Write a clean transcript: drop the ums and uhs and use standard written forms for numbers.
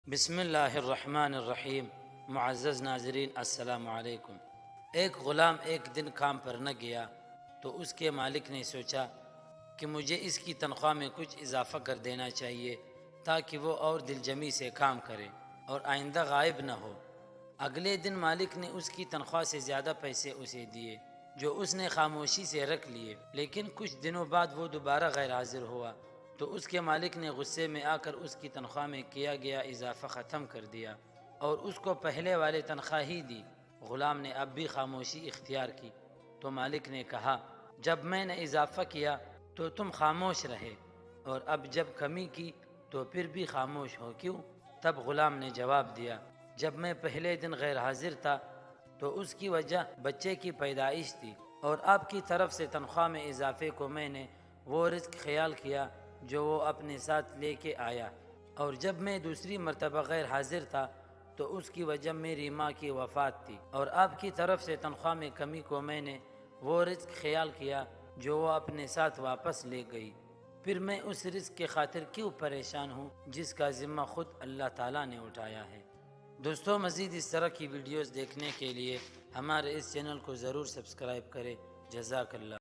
بسم اللہ الرحمن الرحیم۔ معزز ناظرین السلام علیکم۔ ایک غلام ایک دن کام پر نہ گیا تو اس کے مالک نے سوچا کہ مجھے اس کی تنخواہ میں کچھ اضافہ کر دینا چاہیے تاکہ وہ اور دلجمی سے کام کرے اور آئندہ غائب نہ ہو۔ اگلے دن مالک نے اس کی تنخواہ سے زیادہ پیسے اسے دیے جو اس نے خاموشی سے رکھ لیے، لیکن کچھ دنوں بعد وہ دوبارہ غیر حاضر ہوا تو اس کے مالک نے غصے میں آ کر اس کی تنخواہ میں کیا گیا اضافہ ختم کر دیا اور اس کو پہلے والے تنخواہ ہی دی۔ غلام نے اب بھی خاموشی اختیار کی تو مالک نے کہا، جب میں نے اضافہ کیا تو تم خاموش رہے اور اب جب کمی کی تو پھر بھی خاموش ہو کیوں؟ تب غلام نے جواب دیا، جب میں پہلے دن غیر حاضر تھا تو اس کی وجہ بچے کی پیدائش تھی اور آپ کی طرف سے تنخواہ میں اضافے کو میں نے وہ رزق خیال کیا جو وہ اپنے ساتھ لے کے آیا، اور جب میں دوسری مرتبہ غیر حاضر تھا تو اس کی وجہ میری ماں کی وفات تھی اور آپ کی طرف سے تنخواہ میں کمی کو میں نے وہ رزق خیال کیا جو وہ اپنے ساتھ واپس لے گئی۔ پھر میں اس رزق کے خاطر کیوں پریشان ہوں جس کا ذمہ خود اللہ تعالیٰ نے اٹھایا ہے۔ دوستو، مزید اس طرح کی ویڈیوز دیکھنے کے لیے ہمارے اس چینل کو ضرور سبسکرائب کریں۔ جزاک اللہ۔